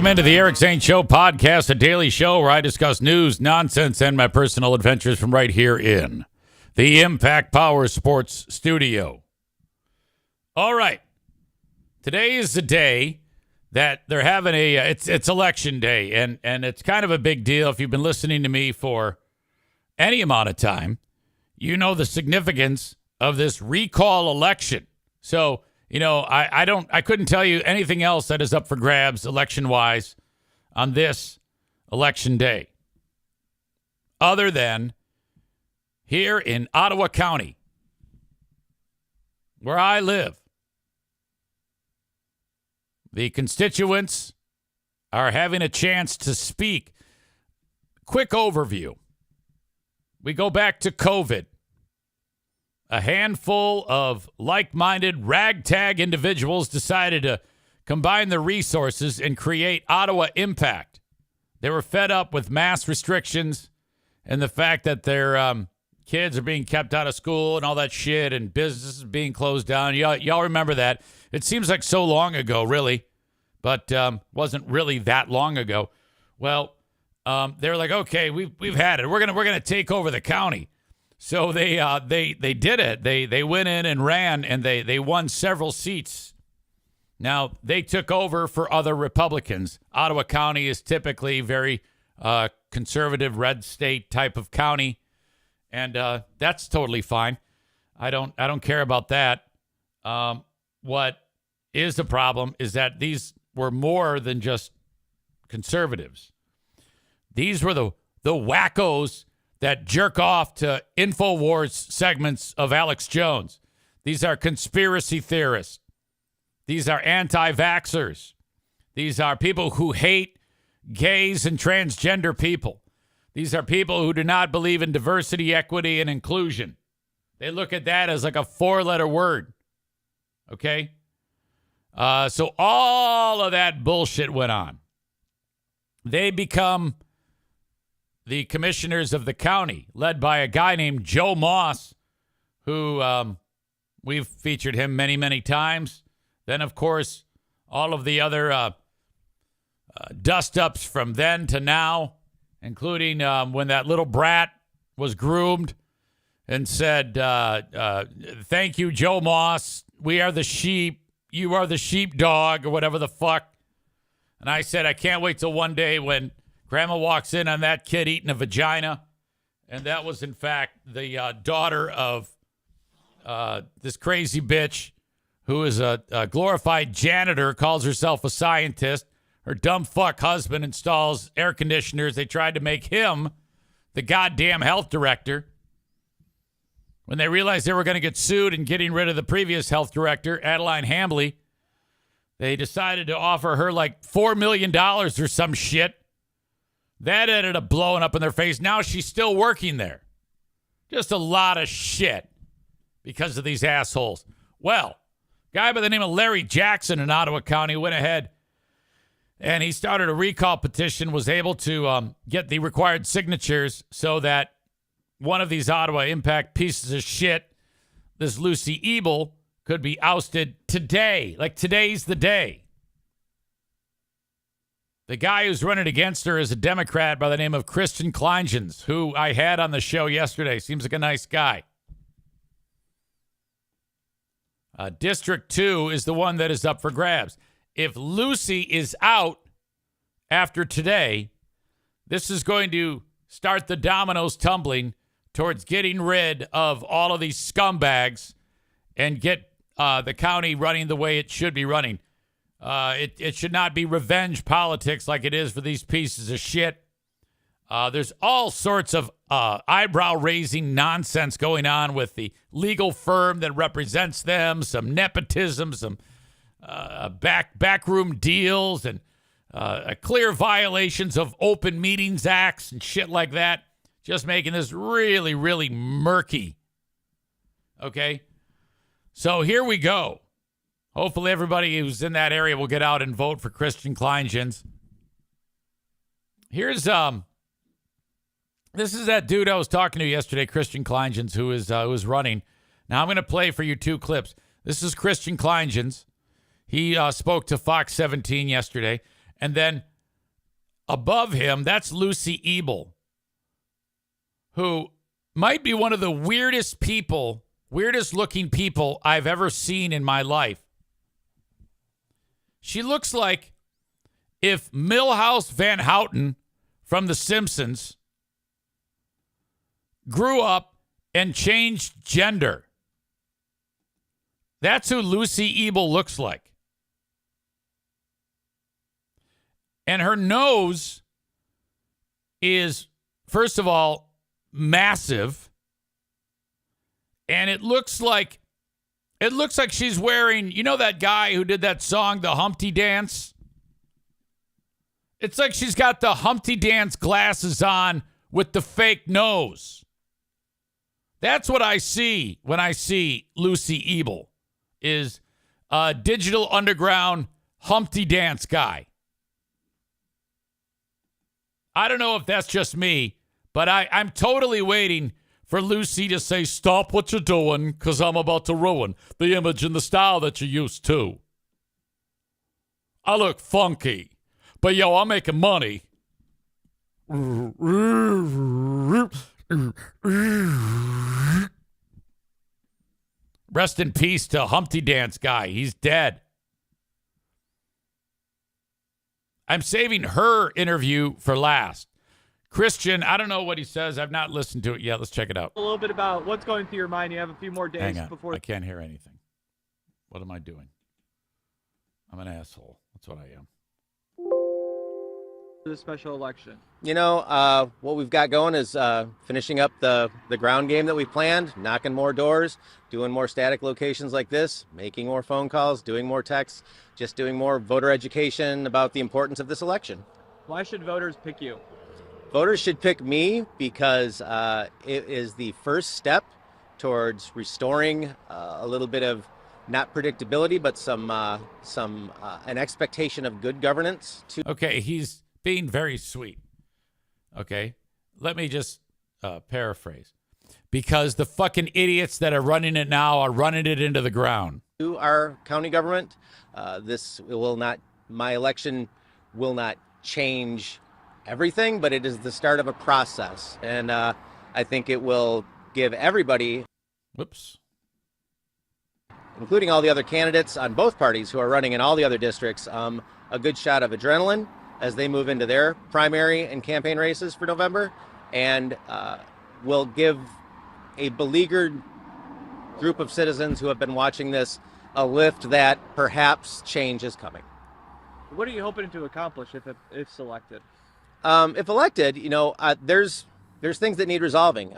Welcome into the Eric Zane Show podcast, a daily show where I discuss news, nonsense, and my personal adventures from right here in the Impact Power Sports Studio. All right. Today is the day that they're having it's election day, and it's kind of a big deal. If you've been listening to me for any amount of time, you know the significance of this recall election. So, you know, I couldn't tell you anything else that is up for grabs election-wise on this election day, other than here in Ottawa County, where I live. The constituents are having a chance to speak. Quick overview. We go back to COVID. A handful of like-minded ragtag individuals decided to combine their resources and create Ottawa Impact. They were fed up with mass restrictions and the fact that their kids are being kept out of school and all that shit, and businesses being closed down. Y'all remember that. It seems like so long ago, really, but wasn't really that long ago. Well, they're like, okay, we've had it. We're gonna take over the county. So they did it. They went in and ran, and they won several seats. Now, they took over for other Republicans. Ottawa County is typically very conservative, red state type of county, and that's totally fine. I don't care about that. What is the problem is that these were more than just conservatives. These were the wackos that jerk off to InfoWars segments of Alex Jones. These are conspiracy theorists. These are anti-vaxxers. These are people who hate gays and transgender people. These are people who do not believe in diversity, equity, and inclusion. They look at that as like a four-letter word. Okay? So all of that bullshit went on. They become the commissioners of the county, led by a guy named Joe Moss, who we've featured him many, many times. Then, of course, all of the other dust-ups from then to now, including when that little brat was groomed and said, thank you, Joe Moss. We are the sheep. You are the sheepdog, or whatever the fuck. And I said, I can't wait till one day when Grandma walks in on that kid eating a vagina. And that was, in fact, the daughter of this crazy bitch who is a glorified janitor, calls herself a scientist. Her dumb fuck husband installs air conditioners. They tried to make him the goddamn health director. When they realized they were going to get sued and getting rid of the previous health director, Adeline Hambley, they decided to offer her like $4 million or some shit. That ended up blowing up in their face. Now she's still working there. Just a lot of shit because of these assholes. Well, guy by the name of Larry Jackson in Ottawa County went ahead and he started a recall petition, was able to get the required signatures so that one of these Ottawa Impact pieces of shit, this Lucy Ebel, could be ousted today. Like, today's the day. The guy who's running against her is a Democrat by the name of Christian Kleinjens, who I had on the show yesterday. Seems like a nice guy. District 2 is the one that is up for grabs. If Lucy is out after today, this is going to start the dominoes tumbling towards getting rid of all of these scumbags and get the county running the way it should be running. It should not be revenge politics like it is for these pieces of shit. There's all sorts of eyebrow-raising nonsense going on with the legal firm that represents them, some nepotism, some backroom deals, and clear violations of open meetings acts and shit like that. Just making this really, really murky. Okay? So here we go. Hopefully everybody who's in that area will get out and vote for Christian Kleinjens. Here's this is that dude I was talking to yesterday, Christian Kleinjens, who is running. Now I'm going to play for you two clips. This is Christian Kleinjens. He spoke to Fox 17 yesterday, and then above him, that's Lucy Ebel, who might be one of the weirdest looking people I've ever seen in my life. She looks like if Milhouse Van Houten from The Simpsons grew up and changed gender. That's who Lucy Ebel looks like. And her nose is, first of all, massive. And it looks like she's wearing, you know that guy who did that song, The Humpty Dance? It's like she's got the Humpty Dance glasses on with the fake nose. That's what I see when I see Lucy Ebel, is a Digital Underground Humpty Dance guy. I don't know if that's just me, but I'm totally waiting for Lucy to say, stop what you're doing, because I'm about to ruin the image and the style that you're used to. I look funky, but yo, I'm making money. Rest in peace to Humpty Dance guy. He's dead. I'm saving her interview for last. Christian, I don't know what he says. I've not listened to it yet. Let's check it out. A little bit about what's going through your mind. You have a few more days Hang on. before. I can't hear anything. What am I doing? I'm an asshole. That's what I am. The special election. You know, what we've got going is finishing up the ground game that we planned, knocking more doors, doing more static locations like this, making more phone calls, doing more texts, just doing more voter education about the importance of this election. Why should voters pick you? Voters should pick me because it is the first step towards restoring a little bit of not predictability, but an expectation of good governance. Okay, he's being very sweet. Okay, let me just paraphrase. Because the fucking idiots that are running it now are running it into the ground. To our county government, my election will not change everything, but it is the start of a process. And I think it will give everybody, including all the other candidates on both parties who are running in all the other districts, a good shot of adrenaline as they move into their primary and campaign races for November, and will give a beleaguered group of citizens who have been watching this a lift that perhaps change is coming. What are you hoping to accomplish if selected? If elected, there's things that need resolving.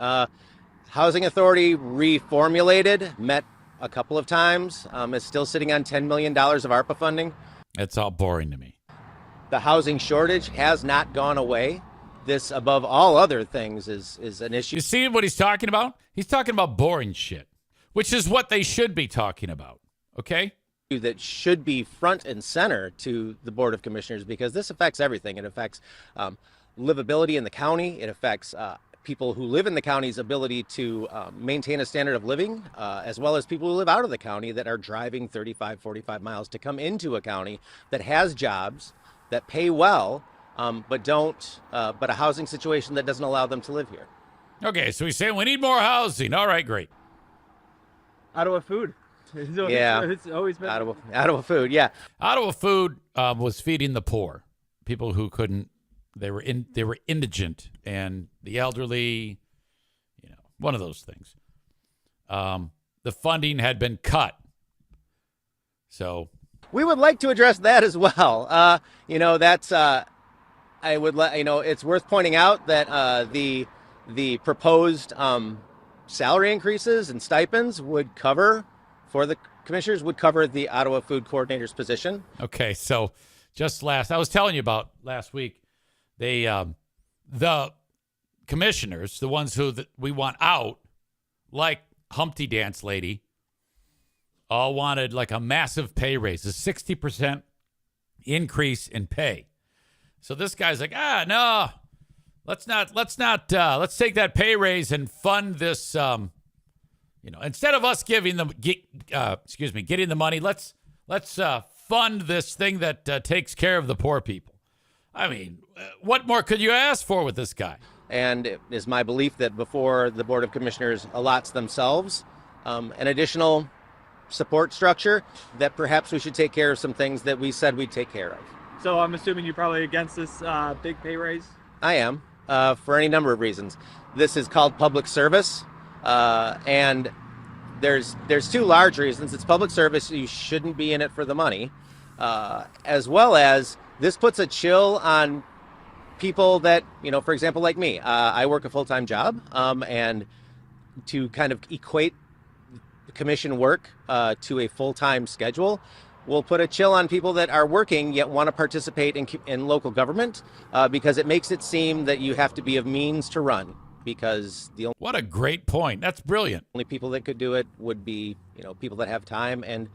Housing Authority reformulated, met a couple of times, is still sitting on $10 million of ARPA funding. It's all boring to me. The housing shortage has not gone away. This, above all other things, is an issue. You see what he's talking about? He's talking about boring shit, which is what they should be talking about, okay? That should be front and center to the Board of Commissioners, because this affects everything. It affects livability in the county. It affects people who live in the county's ability to maintain a standard of living, as well as people who live out of the county that are driving 35, 45 miles to come into a county that has jobs, that pay well, but a housing situation that doesn't allow them to live here. Okay, so he's saying we need more housing. All right, great. Ottawa food. It's always been Ottawa food, yeah. Ottawa food was feeding the poor, people who couldn't. They were indigent, and the elderly. One of those things. The funding had been cut, so we would like to address that as well. That's I would let it's worth pointing out that the proposed salary increases and stipends would cover, for the commissioners, would cover the Ottawa food coordinator's position. Okay, so I was telling you about last week, the commissioners, the ones who we want out, like Humpty Dance lady, all wanted like a massive pay raise, a 60% increase in pay. So this guy's like, no, let's take that pay raise and fund this. Instead of us getting the money, let's fund this thing that takes care of the poor people. I mean, what more could you ask for with this guy? And it is my belief that before the Board of Commissioners allots themselves an additional support structure, that perhaps we should take care of some things that we said we'd take care of. So I'm assuming you're probably against this big pay raise? I am, for any number of reasons. This is called public service, and there's two large reasons. It's public service, you shouldn't be in it for the money, as well as this puts a chill on people that, for example, like me. I work a full-time job, and to kind of equate commission work to a full-time schedule will put a chill on people that are working yet want to participate in local government, because it makes it seem that you have to be of means to run, because the What a great point. That's brilliant. only people that could do it would be, people that have time and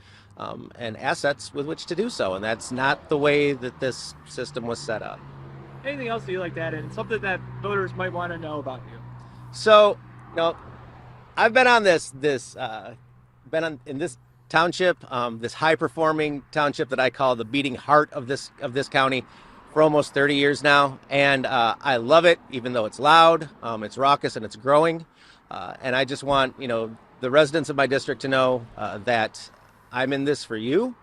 assets with which to do so. And that's not the way that this system was set up. Anything else that you like to add in? Something that voters might want to know about you? So, I've been on in this township, this high-performing township that I call the beating heart of this county, for almost 30 years now, and I love it, even though it's loud, it's raucous, and it's growing. And I just want the residents of my district to know that I'm in this for you.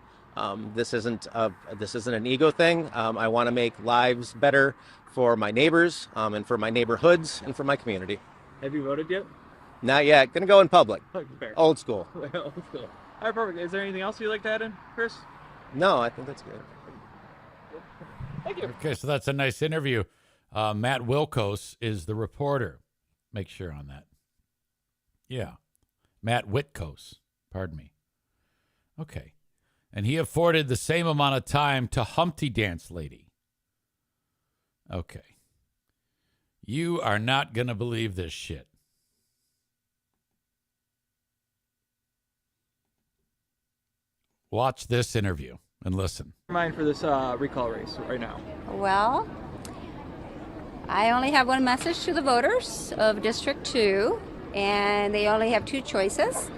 This isn't an ego thing. I want to make lives better for my neighbors, and for my neighborhoods, and for my community. Have you voted yet? Not yet. Gonna go in public. Fair. Old school. Old school. All right, perfect. Is there anything else you'd like to add in, Chris? No, I think that's good. Thank you. Okay, so that's a nice interview. Matt Wilkos is the reporter. Make sure on that. Yeah. Matt Witkos. Pardon me. Okay. And he afforded the same amount of time to Humpty Dance Lady. Okay. You are not going to believe this shit. Watch this interview and listen. Mind for this recall race right now? Well, I only have one message to the voters of District 2, and they only have two choices.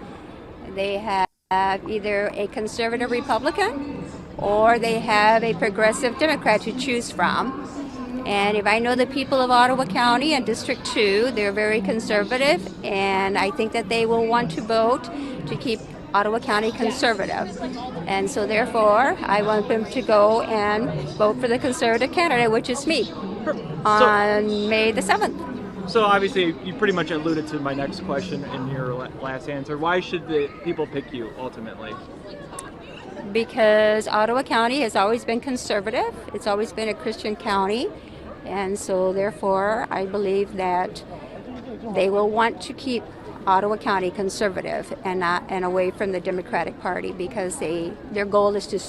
They have either a conservative Republican or they have a progressive Democrat to choose from. And if I know the people of Ottawa County and District 2, they're very conservative, and I think that they will want to vote to keep Ottawa County conservative. And so therefore, I want them to go and vote for the conservative candidate, which is me, on May the 7th. So obviously, you pretty much alluded to my next question in your last answer. Why should the people pick you ultimately? Because Ottawa County has always been conservative. It's always been a Christian county. And so therefore, I believe that they will want to keep Ottawa County conservative and away from the Democratic Party, because their goal is to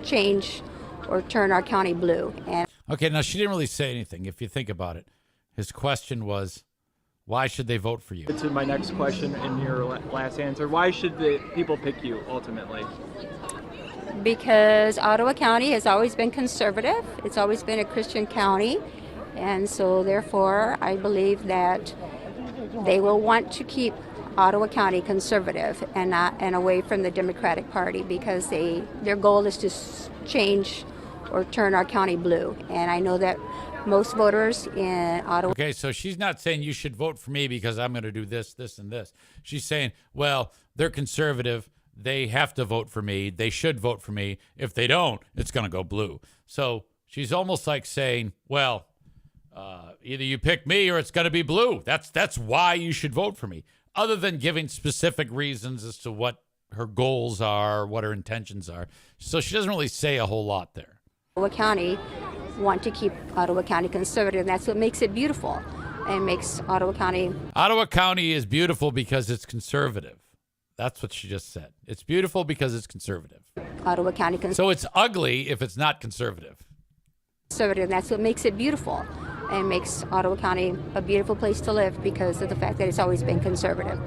change or turn our county blue. And okay, now she didn't really say anything, if you think about it. His question was, why should they vote for you? To my next question in your last answer, why should the people pick you ultimately? Because Ottawa County has always been conservative. It's always been a Christian county. And so therefore, I believe that they will want to keep Ottawa County conservative and away from the Democratic Party, because their goal is to change or turn our county blue. And I know that most voters in Ottawa... Okay, so she's not saying you should vote for me because I'm going to do this, this, and this. She's saying, well, they're conservative. They have to vote for me. They should vote for me. If they don't, it's going to go blue. So she's almost like saying, well, either you pick me or it's going to be blue. That's why you should vote for me, other than giving specific reasons as to what her goals are, what her intentions are. So she doesn't really say a whole lot there. Ottawa County want to keep Ottawa County conservative, and that's what makes it beautiful and makes Ottawa County... Ottawa County is beautiful because it's conservative. That's what she just said. It's beautiful because it's conservative. Ottawa County So it's ugly if it's not conservative. Conservative, and that's what makes it beautiful and makes Ottawa County a beautiful place to live, because of the fact that it's always been conservative.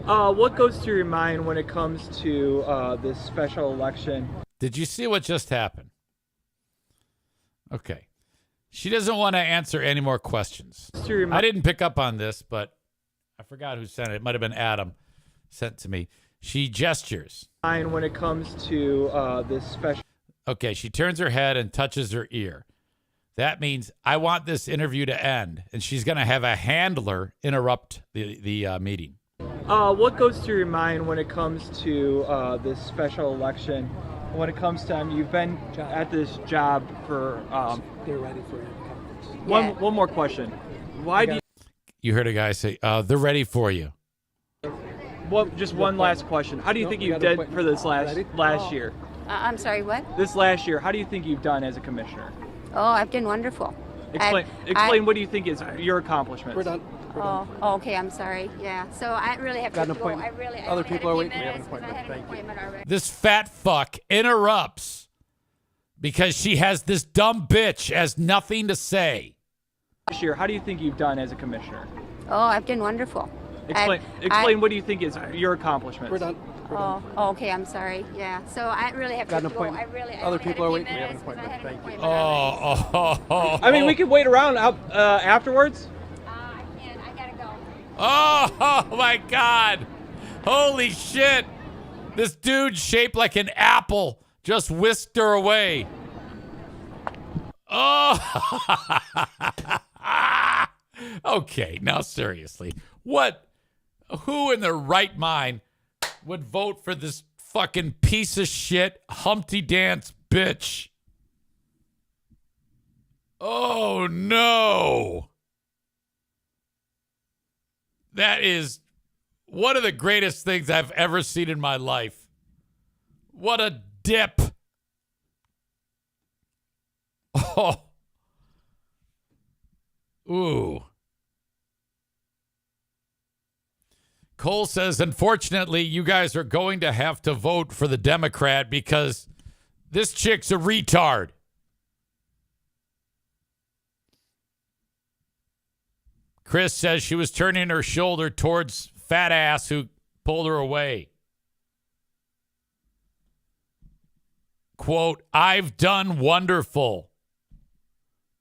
What goes through your mind when it comes to this special election? Did you see what just happened? Okay. She doesn't want to answer any more questions. I didn't pick up on this, but I forgot who sent it. It might have been Adam sent to me. She gestures. When it comes to this special... Okay, she turns her head and touches her ear. That means I want this interview to end, and she's going to have a handler interrupt the meeting. What goes through your mind when it comes to this special election? When it comes to, you've been at this job for. They're ready for you. One more question. Why do you heard a guy say, "They're ready for you." Just one last question. How do you think you did for this last year? I'm sorry, what? This last year, how do you think you've done as a commissioner? Oh, I've done wonderful. Explain what do you think is your accomplishments? We're done. Oh, okay, I'm sorry. Yeah, so I really have Got to an go. appointment. I really Other people are waiting. We We have an appointment. Thank you. Already. This fat fuck interrupts because she has this dumb bitch has nothing to say. This year, how do you think you've done as a commissioner? Oh, I've done wonderful. Explain what do you think is your accomplishments? We're done. Oh, okay, I'm sorry. Yeah, so I really have Got to an go. appointment. Other people are waiting. We have an appointment. Thank you. I mean, we could wait around afterwards. I can't. I gotta go. Oh my God. Holy shit. This dude shaped like an apple just whisked her away. Oh. Okay, now seriously. Who in their right mind would vote for this fucking piece of shit Humpty Dance bitch? Oh no. That is one of the greatest things I've ever seen in my life. What a dip. Oh. Ooh. Cole says, unfortunately, you guys are going to have to vote for the Democrat because this chick's a retard. Chris says she was turning her shoulder towards fat ass who pulled her away. Quote, I've done wonderful.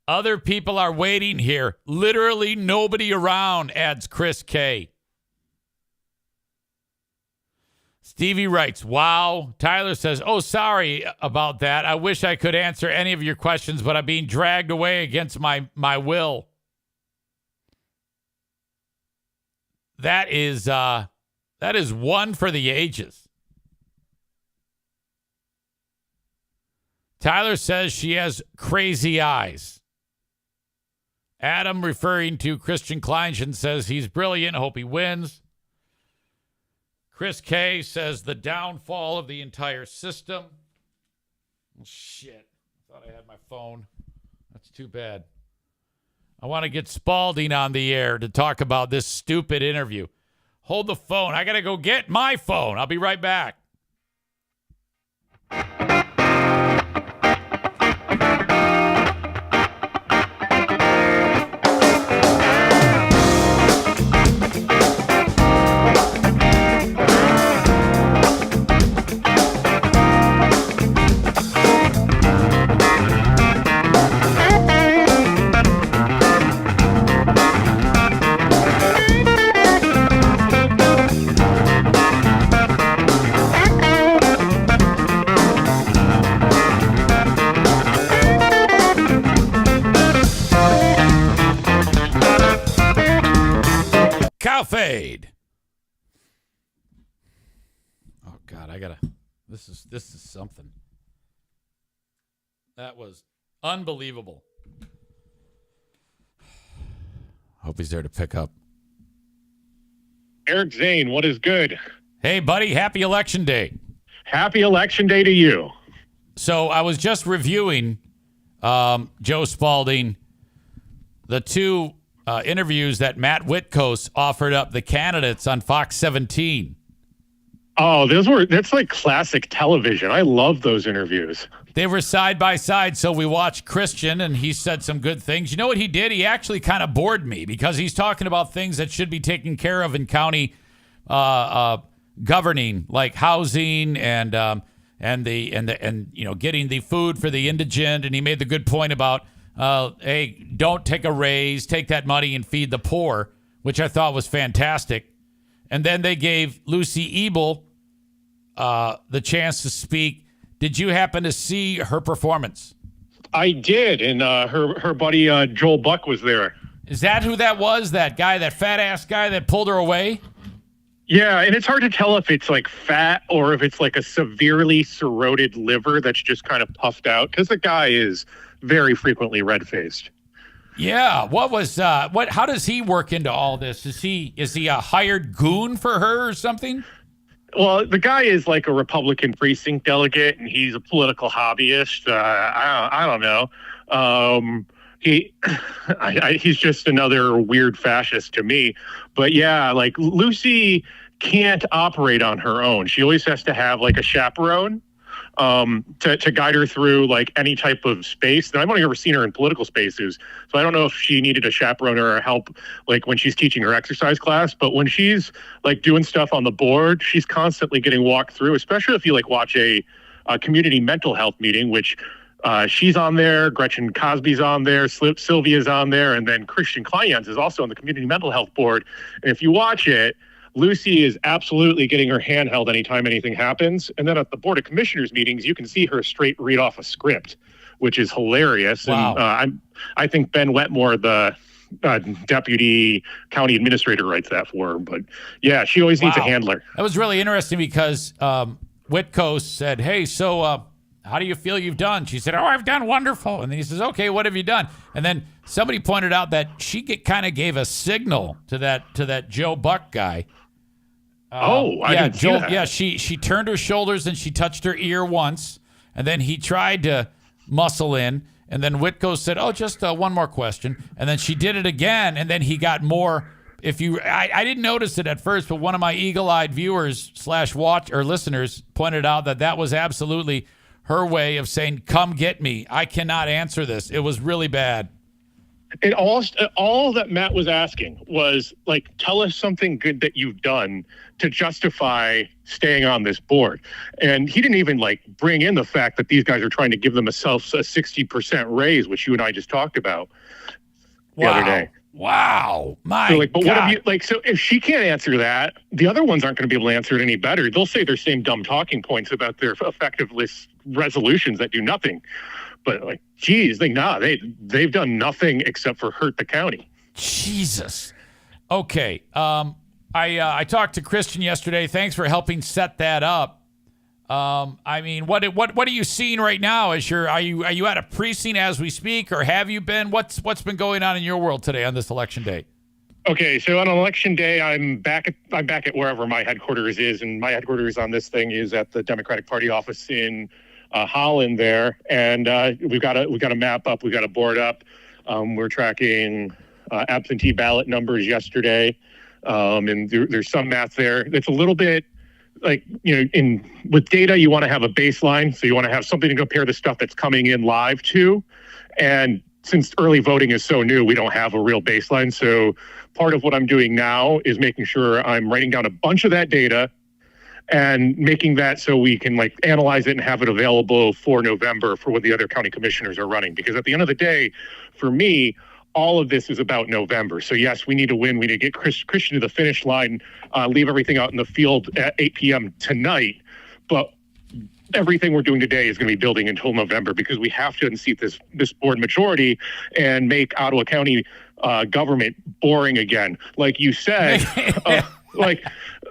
Other people are waiting here. Literally nobody around, adds Chris K. Stevie writes, wow. Tyler says, oh, sorry about that. I wish I could answer any of your questions, but I'm being dragged away against my will. That is one for the ages. Tyler says she has crazy eyes. Adam, referring to Christian Kleinschen, says he's brilliant. Hope he wins. Chris K says the downfall of the entire system. Well, shit. I thought I had my phone. That's too bad. I want to get Spalding on the air to talk about this stupid interview. Hold the phone. I got to go get my phone. I'll be right back. Fade. Oh God, this is something. That was unbelievable. Hope he's there to pick up. Eric Zane, what is good? Hey buddy, happy election day. Happy election day to you. So I was just reviewing Joe Spalding, the two interviews that Matt Whitkos offered up the candidates on Fox 17. Oh, that's like classic television. I love those interviews. They were side by side, so we watched Christian, and he said some good things. You know what he did? He actually kind of bored me because he's talking about things that should be taken care of in county governing, like housing and getting the food for the indigent. And he made the good point about, hey, don't take a raise, take that money and feed the poor, which I thought was fantastic. And then they gave Lucy Ebel the chance to speak. Did you happen to see her performance? I did, and her buddy Joel Buck was there. Is that who that was? That guy, that fat ass guy that pulled her away? Yeah, and it's hard to tell if it's like fat or if it's like a severely cirrhotic liver that's just kind of puffed out, because the guy is very frequently red-faced. Yeah. What was how does he work into all this? Is he a hired goon for her or something? Well, the guy is like a Republican precinct delegate, and he's a political hobbyist. I don't know. He's just another weird fascist to me. But yeah, like Lucy can't operate on her own. She always has to have like a chaperone to guide her through like any type of space. And I've only ever seen her in political spaces, so I don't know if she needed a chaperone or help like when she's teaching her exercise class. But when she's like doing stuff on the board, she's constantly getting walked through, especially if you like watch a community mental health meeting, which she's on there, Gretchen Cosby's on there, Sylvia's on there, and then Christian Kleinjans is also on the community mental health board. And if you watch it, Lucy is absolutely getting her hand held anytime anything happens. And then at the Board of Commissioners meetings, you can see her straight read off a script, which is hilarious. Wow. And I think Ben Wetmore, the deputy county administrator, writes that for her. But yeah, she always needs a handler. That was really interesting because Whitco said, hey, so how do you feel you've done? She said, oh, I've done wonderful. And then he says, okay, what have you done? And then somebody pointed out that she kind of gave a signal to that Joe Buck guy. I didn't see that. Yeah, she turned her shoulders and she touched her ear once, and then he tried to muscle in, and then Whitco said, oh, just one more question. And then she did it again, and then he got more. I didn't notice it at first, but one of my eagle-eyed viewers / listeners pointed out that was absolutely her way of saying, come get me. I cannot answer this. It was really bad. And all that Matt was asking was, like, tell us something good that you've done to justify staying on this board. And he didn't even, like, bring in the fact that these guys are trying to give themselves a 60% raise, which you and I just talked about the other day. Wow. My so, like, but God. what have you, like, so if she can't answer that, the other ones aren't going to be able to answer it any better. They'll say their same dumb talking points about their effectiveness resolutions that do nothing. But like, geez, they've done nothing except for hurt the county. Jesus. Okay. I talked to Christian yesterday. Thanks for helping set that up. I mean, what are you seeing right now? Are you at a precinct as we speak, or have you been? What's been going on in your world today on this election day? Okay, so on election day, I'm back at wherever my headquarters is, and my headquarters on this thing is at the Democratic Party office in Holland there, and we've got a map up, we've got a board up. We're tracking absentee ballot numbers yesterday, and there's some math there. It's a little bit like, with data, you want to have a baseline, so you want to have something to compare the stuff that's coming in live to, and since early voting is so new, we don't have a real baseline. So part of what I'm doing now is making sure I'm writing down a bunch of that data and making that so we can like analyze it and have it available for November for when the other county commissioners are running. Because at the end of the day, for me, all of this is about November. So yes, we need to win. We need to get Christian to the finish line, leave everything out in the field at 8 p.m. tonight. But everything we're doing today is going to be building until November, because we have to unseat this board majority and make Ottawa County government boring again. Like you said,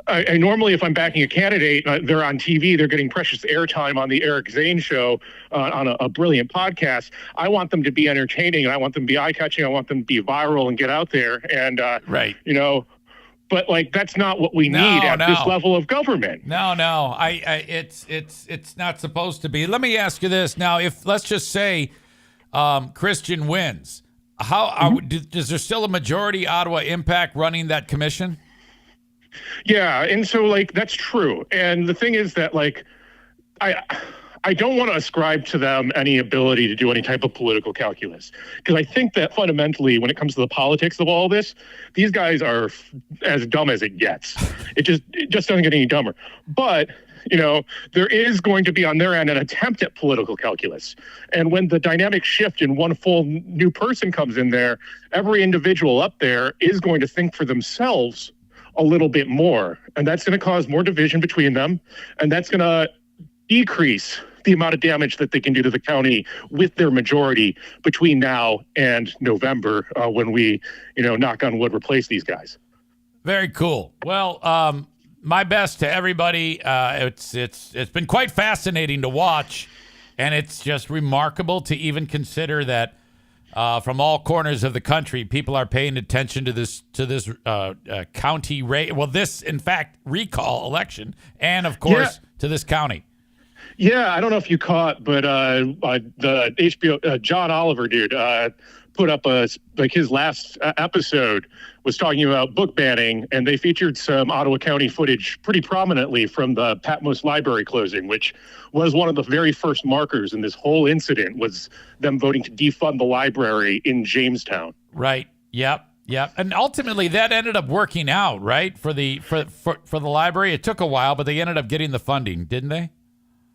I normally, if I'm backing a candidate, they're on TV, they're getting precious airtime on the Eric Zane show on a brilliant podcast. I want them to be entertaining, and I want them to be eye-catching. I want them to be viral and get out there. And, right. But like, that's not what we need at this level of government. No. It's not supposed to be. Let me ask you this. Now, if let's just say Christian wins, is there still a majority Ottawa Impact running that commission? Yeah, and so like that's true. And the thing is that like I don't want to ascribe to them any ability to do any type of political calculus, because I think that fundamentally, when it comes to the politics of all this, these guys are as dumb as it gets. It just doesn't get any dumber. But there is going to be on their end an attempt at political calculus. And when the dynamic shift and one full new person comes in there, every individual up there is going to think for themselves a little bit more. And that's going to cause more division between them. And that's going to decrease the amount of damage that they can do to the county with their majority between now and November, when we, knock on wood, replace these guys. Very cool. Well, my best to everybody. It's been quite fascinating to watch, and it's just remarkable to even consider that from all corners of the country, people are paying attention to this county race. Well, this, in fact, recall election, and of course to this county. Yeah, I don't know if you caught, but the HBO John Oliver dude put up his last episode was talking about book banning, and they featured some Ottawa County footage pretty prominently from the Patmos Library closing, which was one of the very first markers in this whole incident, was them voting to defund the library in Jamestown. Right. Yep. And ultimately that ended up working out, right? For the library. It took a while, but they ended up getting the funding, didn't they?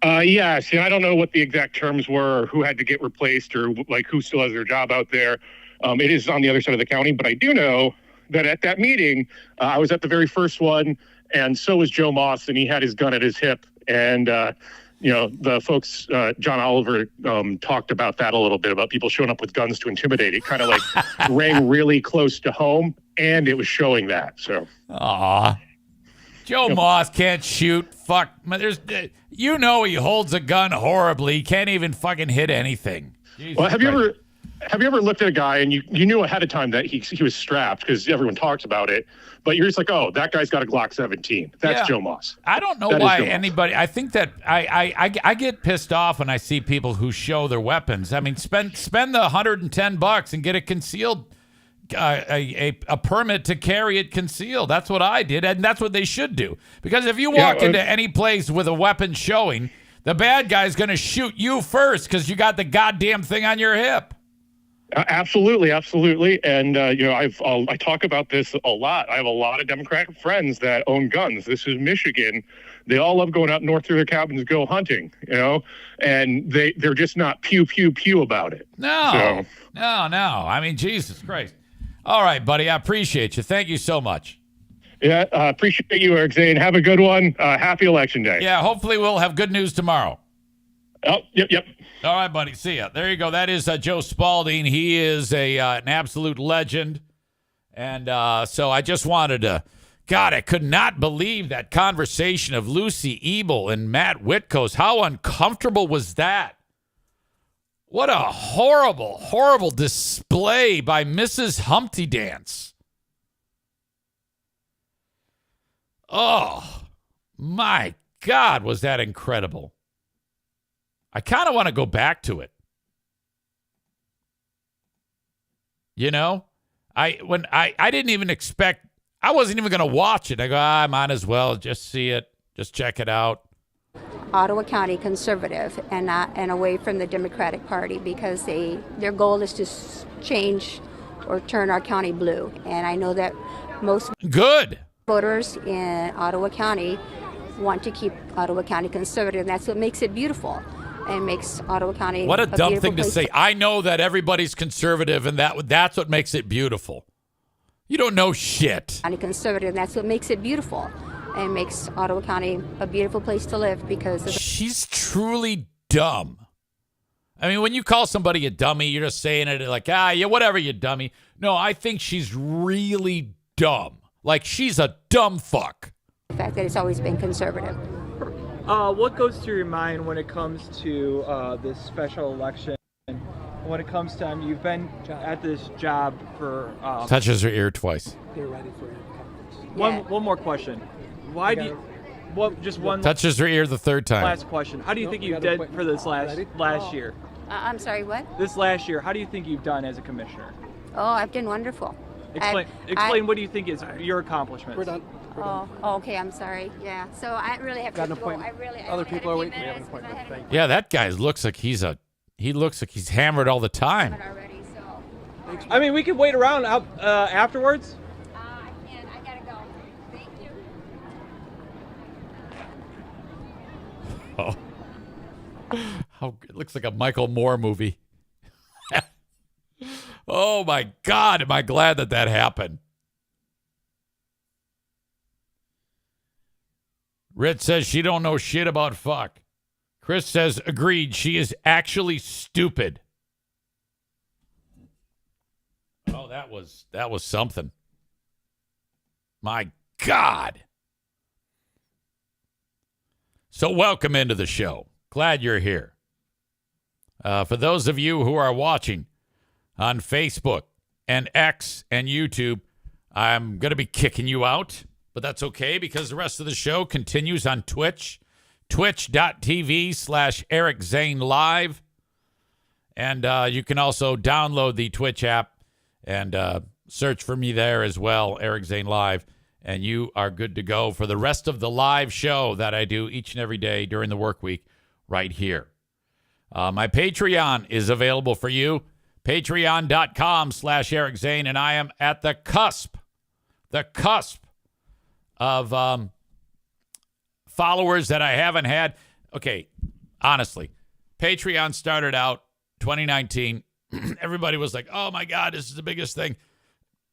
Yes, and I don't know what the exact terms were, or who had to get replaced, or like who still has their job out there. It is on the other side of the county, but I do know that at that meeting, I was at the very first one, and so was Joe Moss, and he had his gun at his hip. And, the folks, John Oliver talked about that a little bit, about people showing up with guns to intimidate. It kind of like rang really close to home, and it was showing that. So, Joe Moss can't shoot. Fuck. He holds a gun horribly. He can't even fucking hit anything. Jesus well, have Christ. you ever looked at a guy and you knew ahead of time that he was strapped because everyone talks about it, but you're just like, oh, that guy's got a Glock 17. That's Joe Moss. I don't know why anybody. I think that I get pissed off when I see people who show their weapons. I mean, spend the $110 and get it concealed. A permit to carry it concealed. That's what I did, and that's what they should do. Because if you walk into any place with a weapon showing, the bad guy's going to shoot you first because you got the goddamn thing on your hip. Absolutely. And, I talk about this a lot. I have a lot of Democratic friends that own guns. This is Michigan. They all love going up north through their cabins, go hunting, and they're just not pew, pew, pew about it. No. I mean, Jesus Christ. All right, buddy. I appreciate you. Thank you so much. Yeah, appreciate you, Eric Zane. Have a good one. Happy Election Day. Yeah, hopefully we'll have good news tomorrow. Oh, yep. All right, buddy. See ya. There you go. That is Joe Spalding. He is an absolute legend. And so I just wanted to, God, I could not believe that conversation of Lucy Ebel and Matt Witkos. How uncomfortable was that? What a horrible, horrible display by Mrs. Humpty Dance. Oh, my God, was that incredible. I kind of want to go back to it. I didn't even expect, I wasn't even going to watch it. I go, I might as well just see it, just check it out. Ottawa County conservative and away from the Democratic Party, because their goal is to change or turn our county blue. And I know that most voters in Ottawa County want to keep Ottawa County conservative, and that's what makes it beautiful and makes Ottawa County what a dumb thing to say. I know that everybody's conservative, and that's what makes it beautiful. You don't know shit. County conservative, and that's what makes it beautiful. And makes Ottawa County a beautiful place to live because of she's truly dumb. I mean, when you call somebody a dummy, you're just saying it like, yeah, whatever, you dummy. No, I think she's really dumb. Like, she's a dumb fuck. The fact that it's always been conservative. What goes through your mind when it comes to this special election? When it comes to, you've been at this job for... Touches her ear twice. They're ready for you. One more question. Why do you... just one... Touches her ear the third time. Last question. How do you think you did for this last year? I'm sorry, what? This last year, how do you think you've done as a commissioner? Oh, I've done wonderful. Explain what do you think is your accomplishments? We're done. Oh, okay, I'm sorry. Yeah, so I really have Got to an go. appointment. Other people are waiting. We have an appointment. Thank you. Yeah, that guy looks like he's hammered all the time. Already, so. I mean, we could wait around afterwards. I can't. I gotta go. Thank you. Oh, it looks like a Michael Moore movie. Oh my God, am I glad that happened. Rich says she don't know shit about fuck. Chris says, agreed. She is actually stupid. Oh, that was something. My God. So welcome into the show. Glad you're here. For those of you who are watching on Facebook and X and YouTube, I'm going to be kicking you out, but that's okay because the rest of the show continues on Twitch, twitch.tv/Eric Zane Live. And you can also download the Twitch app and search for me there as well, Eric Zane Live. And you are good to go for the rest of the live show that I do each and every day during the work week right here. My Patreon is available for you, patreon.com/Eric Zane, and I am at the cusp of followers that I haven't had. Okay, honestly, Patreon started out 2019. Everybody was like, oh my God, this is the biggest thing.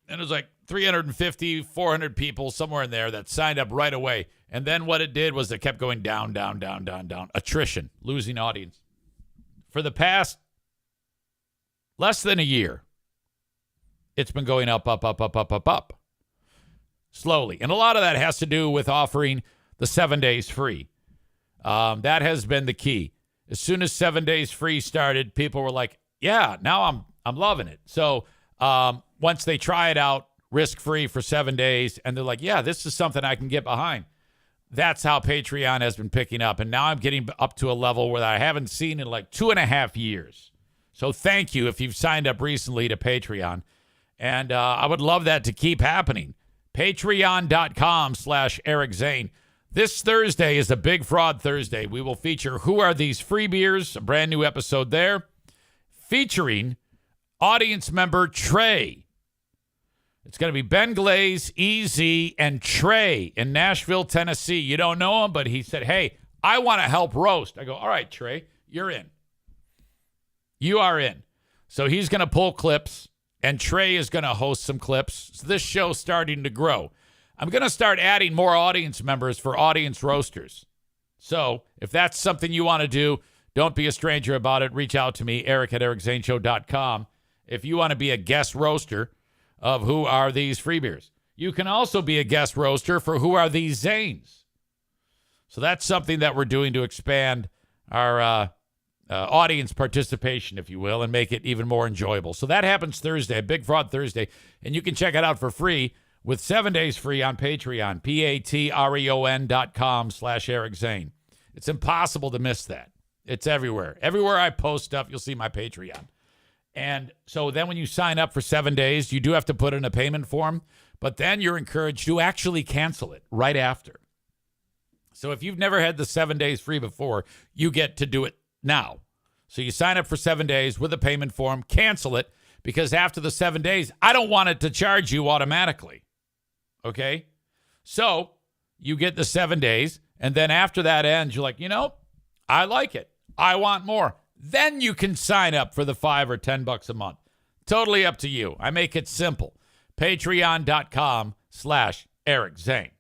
And it was like 350, 400 people, somewhere in there that signed up right away. And then what it did was it kept going down, down, down, down, down. Attrition, losing audience. For the past less than a year, it's been going up, up, up, up, up, up, up. Slowly. And a lot of that has to do with offering the 7 days free. That has been the key. As soon as 7 days free started, people were like, yeah, now I'm loving it. So once they try it out risk-free for 7 days, and they're like, yeah, this is something I can get behind. That's how Patreon has been picking up. And now I'm getting up to a level where I haven't seen in like 2.5 years. So thank you if you've signed up recently to Patreon. And I would love that to keep happening. Patreon.com/Eric Zane. This Thursday is a Big Fraud Thursday. We will feature Who Are These Free Beers? A brand new episode there. Featuring audience member Trey. It's going to be Ben Glaze, EZ, and Trey in Nashville, Tennessee. You don't know him, but he said, hey, I want to help roast. I go, all right, Trey, you're in. You are in. So he's going to pull clips, and Trey is going to host some clips. So this show's starting to grow. I'm going to start adding more audience members for audience roasters. So if that's something you want to do, don't be a stranger about it. Reach out to me, eric@ericzaneshow.com. If you want to be a guest roaster of Who Are These Free Beers. You can also be a guest roaster for Who Are These Zanes. So that's something that we're doing to expand our audience participation, if you will, and make it even more enjoyable. So that happens Thursday, Big Fraud Thursday, and you can check it out for free with 7 days free on Patreon, patreon.com/Eric Zane. It's impossible to miss that. It's everywhere. Everywhere I post stuff, you'll see my Patreon. And so then when you sign up for 7 days, you do have to put in a payment form, but then you're encouraged to actually cancel it right after. So if you've never had the 7 days free before, you get to do it now. So you sign up for 7 days with a payment form, cancel it, because after the 7 days, I don't want it to charge you automatically. Okay? So you get the 7 days, and then after that ends, you're like, I like it. I want more. Then you can sign up for the $5 or $10 a month. Totally up to you. I make it simple. Patreon.com/Eric Zane.